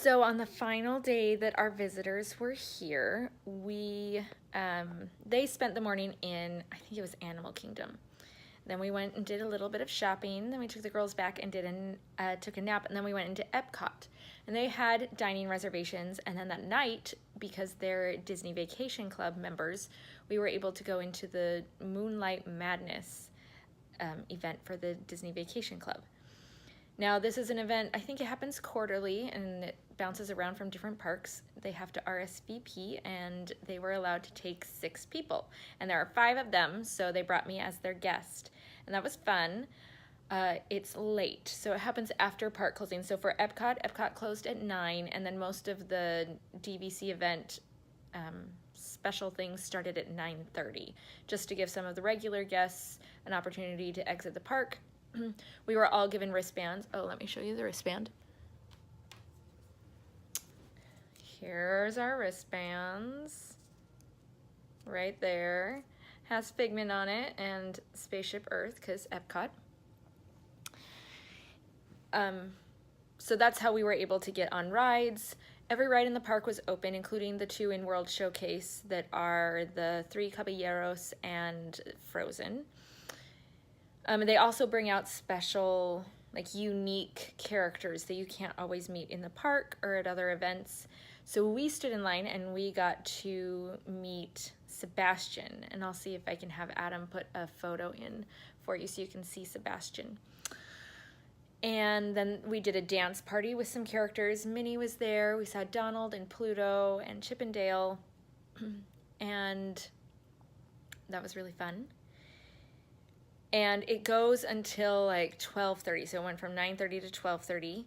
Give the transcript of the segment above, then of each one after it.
So on the final day that our visitors were here, they spent the morning in, I think it was Animal Kingdom. Then we went and did a little bit of shopping. Then we took the girls back and took a nap. And then we went into Epcot. And they had dining reservations. And then that night, because they're Disney Vacation Club members, we were able to go into the Moonlight Madness event for the Disney Vacation Club. Now, this is an event, I think it happens quarterly, and it bounces around from different parks. They have to RSVP, and they were allowed to take 6 people. And there are 5 of them, so they brought me as their guest. And that was fun. It's late, so it happens after park closing. So for Epcot closed at 9, and then most of the DVC event special things started at 9:30, just to give some of the regular guests an opportunity to exit the park. We were all given wristbands. Oh, let me show you the wristband. Here's our wristbands. Right there. Has Figment on it and Spaceship Earth, because Epcot. So that's how we were able to get on rides. Every ride in the park was open, including the 2 in World Showcase that are the 3 Caballeros and Frozen. They also bring out special, like, unique characters that you can't always meet in the park or at other events. So we stood in line and we got to meet Sebastian. And I'll see if I can have Adam put a photo in for you so you can see Sebastian. And then we did a dance party with some characters. Minnie was there. We saw Donald and Pluto and Chip and Dale. And that was really fun. And it goes until like 12:30, so it went from 9:30 to 12:30.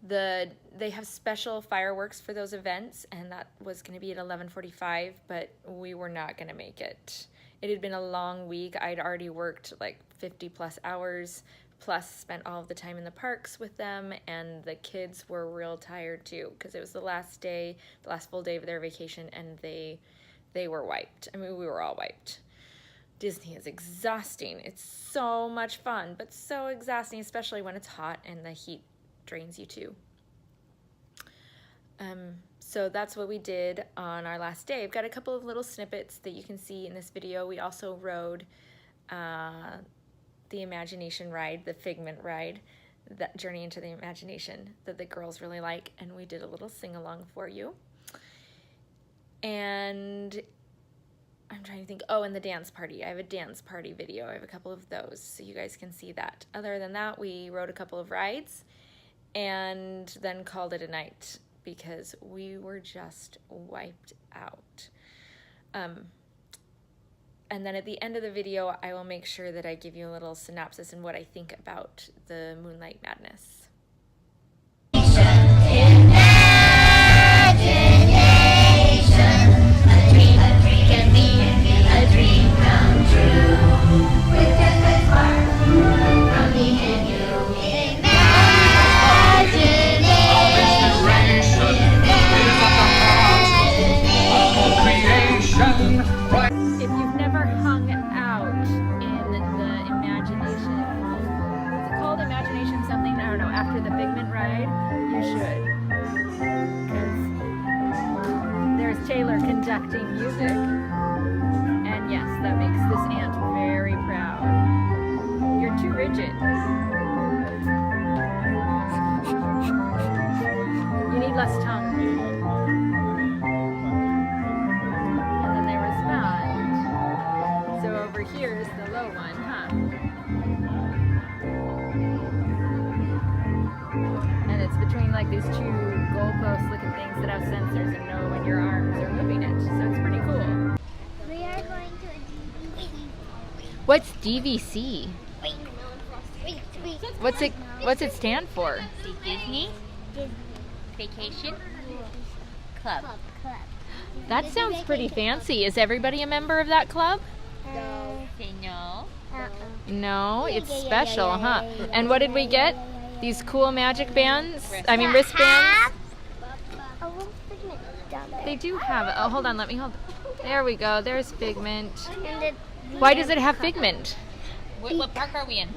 They have special fireworks for those events, and that was going to be at 11:45, but we were not going to make it. It had been a long week. I'd already worked like 50 plus hours, plus spent all of the time in the parks with them, and the kids were real tired too, because it was the last full day of their vacation, and they were wiped. I mean, we were all wiped. Disney is exhausting. It's so much fun, but so exhausting, especially when it's hot and the heat drains you too. So that's what we did on our last day. I've got a couple of little snippets that you can see in this video. We also rode the Imagination ride, the Figment ride, that Journey into the Imagination that the girls really like, and we did a little sing-along for you. And I'm trying to think, oh, and the dance party. I have a dance party video. I have a couple of those, so you guys can see that. Other than that, we rode a couple of rides and then called it a night because we were just wiped out. And then at the end of the video, I will make sure that I give you a little synopsis and what I think about the Moonlight Madness. After the Figment ride, you should, because there's Taylor conducting music, and yes, that makes this aunt very proud. You're too rigid. You need less tongue. And then they respond. So over here is the low one, huh? And it's between like these 2 goalpost looking things that have sensors and know when your arms are moving it. So it's pretty cool. We are going to a DVC. What's DVC? What's it stand for? Disney Vacation Club. That sounds pretty fancy. Is everybody a member of that club? Say no. No, it's special, huh? And what did we get? These cool magic bands? Wristbands? They do have, oh, hold on, let me hold. There we go, there's Figment. Why does it have Figment? What park are we in?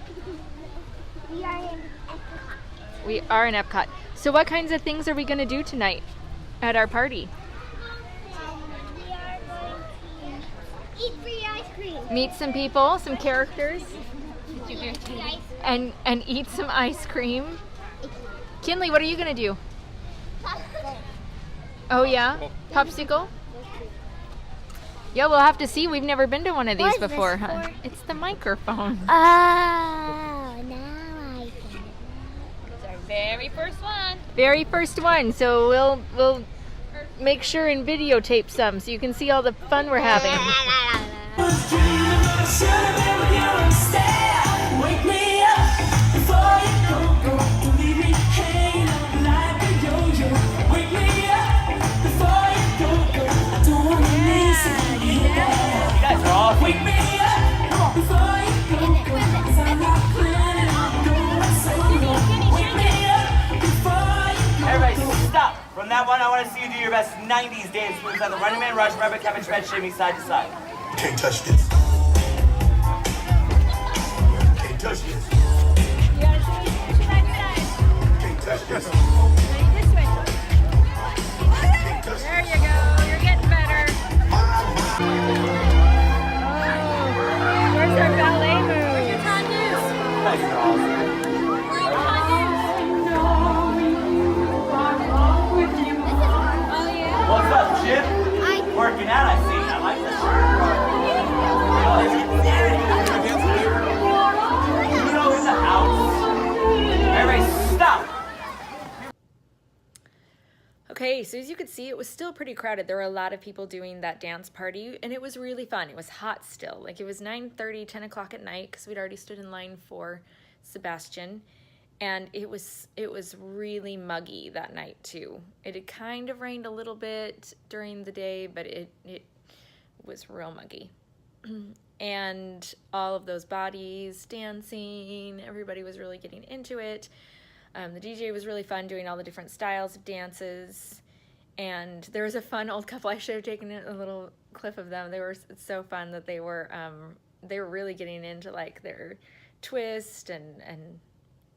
We are in Epcot. We are in Epcot. So what kinds of things are we going to do tonight at our party? We are going to eat free ice cream. Meet some people, some characters, and eat some ice cream. Kinley, what are you going to do? Oh yeah? Popsicle? Yeah, we'll have to see. We've never been to one of these What is this before, huh? for? It's the microphone. Oh, now I can. It's our very first one. Very first one. So we'll make sure and videotape some so you can see all the fun we're having. Everybody stop! From that one, I want to see you do your best 90s dance moves on the Running Man Rush, Rabbit Cabbage Red, shimmy side to side. Can't touch this. Can't touch this. Can't touch this. There you go. You're getting better. Where's our ballet move? Where's your tongue? Thanks, girls. What's up, Chip? Working out, I see. I like this shirt. Bruno in the house. Everybody stop! Okay, so as you could see, it was still pretty crowded. There were a lot of people doing that dance party, and it was really fun. It was hot still. Like, it was 9:30, 10 o'clock at night, because we'd already stood in line for Sebastian. And it was really muggy that night too. It had kind of rained a little bit during the day, but it was real muggy. And all of those bodies dancing, everybody was really getting into it. The DJ was really fun doing all the different styles of dances. And there was a fun old couple. I should have taken a little clip of them. They were so fun that they were really getting into like their twist and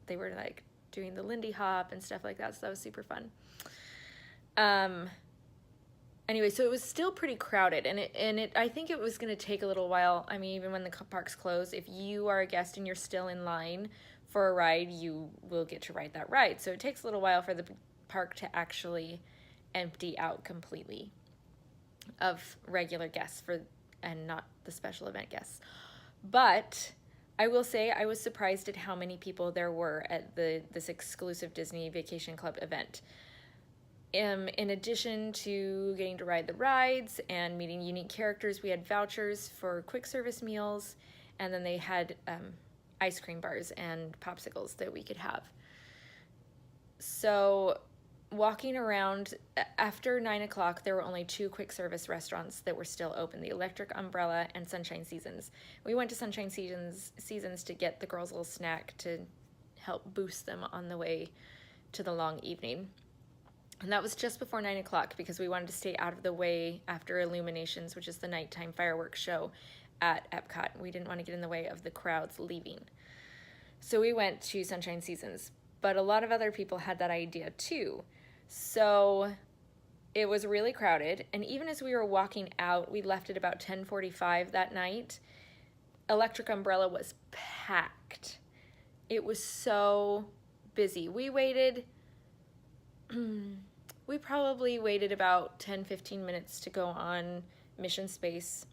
they were like doing the Lindy Hop and stuff like that, so that was super fun. Anyway, so it was still pretty crowded, and I think it was going to take a little while. I mean, even when the parks close, if you are a guest and you're still in line for a ride, you will get to ride that ride. So it takes a little while for the park to actually empty out completely of regular guests and not the special event guests. But I will say I was surprised at how many people there were at this exclusive Disney Vacation Club event. In addition to getting to ride the rides and meeting unique characters, we had vouchers for quick service meals, and then they had ice cream bars and popsicles that we could have. So walking around, after 9 o'clock, there were only 2 quick service restaurants that were still open, the Electric Umbrella and Sunshine Seasons. We went to Sunshine Seasons to get the girls a little snack to help boost them on the way to the long evening. And that was just before 9 o'clock because we wanted to stay out of the way after Illuminations, which is the nighttime fireworks show at Epcot. We didn't want to get in the way of the crowds leaving. So we went to Sunshine Seasons, but a lot of other people had that idea too. So it was really crowded, and even as we were walking out, we left at about 10:45 that night, Electric Umbrella was packed. It was so busy. We probably waited about 10-15 minutes to go on Mission Space.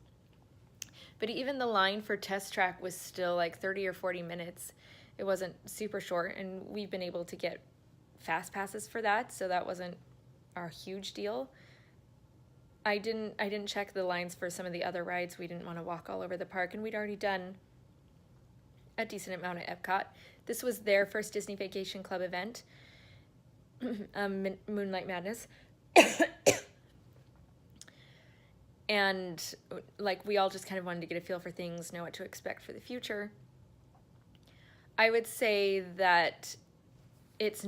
But even the line for Test Track was still like 30 or 40 minutes. It wasn't super short, and we've been able to get fast passes for that, so that wasn't a huge deal. I didn't check the lines for some of the other rides. We didn't want to walk all over the park, and we'd already done a decent amount at Epcot. This was their first Disney Vacation Club event, Moonlight Madness. And like we all just kind of wanted to get a feel for things, know what to expect for the future. I would say that it's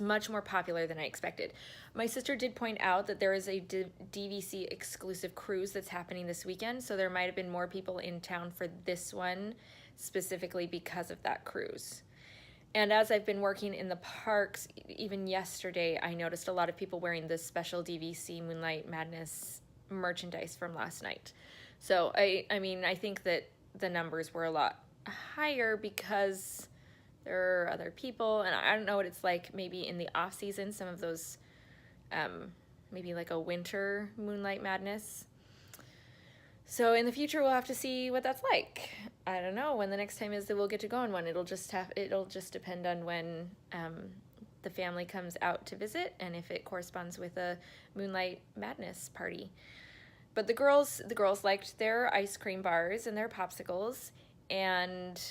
much more popular than I expected. My sister did point out that there is a DVC exclusive cruise that's happening this weekend, so there might have been more people in town for this one specifically because of that cruise. And as I've been working in the parks, even yesterday, I noticed a lot of people wearing this special DVC Moonlight Madness merchandise from last night. So I mean, I think that the numbers were a lot higher because there are other people, and I don't know what it's like maybe in the off season, some of those, maybe like a winter Moonlight Madness. So in the future, we'll have to see what that's like. I don't know when the next time is that we'll get to go on one. It'll just depend on when the family comes out to visit and if it corresponds with a Moonlight Madness party. But the girls liked their ice cream bars and their popsicles, and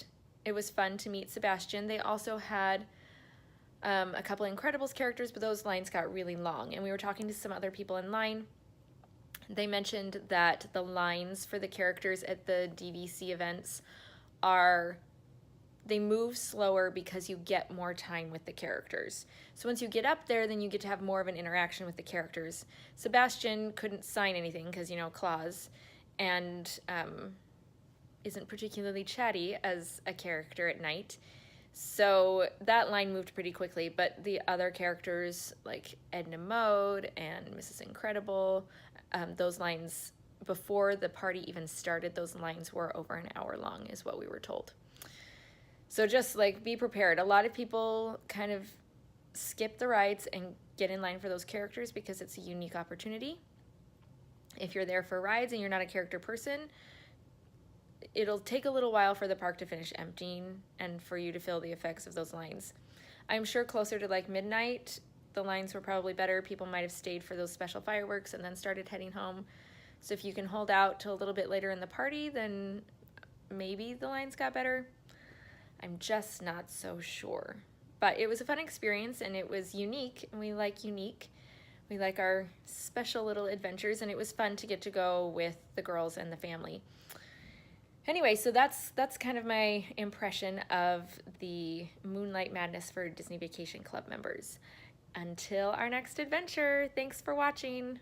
it was fun to meet Sebastian. They also had a couple of Incredibles characters, but those lines got really long. And we were talking to some other people in line. They mentioned that the lines for the characters at the DVC events they move slower because you get more time with the characters. So once you get up there, then you get to have more of an interaction with the characters. Sebastian couldn't sign anything because, you know, claws, and isn't particularly chatty as a character at night. So that line moved pretty quickly, but the other characters like Edna Mode and Mrs. Incredible, those lines, before the party even started, those lines were over an hour long is what we were told. So just like be prepared. A lot of people kind of skip the rides and get in line for those characters because it's a unique opportunity. If you're there for rides and you're not a character person, it'll take a little while for the park to finish emptying and for you to feel the effects of those lines. I'm sure closer to like midnight, the lines were probably better. People might have stayed for those special fireworks and then started heading home. So if you can hold out till a little bit later in the party, then maybe the lines got better. I'm just not so sure. But it was a fun experience, and it was unique, and we like unique. We like our special little adventures, and it was fun to get to go with the girls and the family. Anyway, so that's kind of my impression of the Moonlight Madness for Disney Vacation Club members. Until our next adventure, thanks for watching.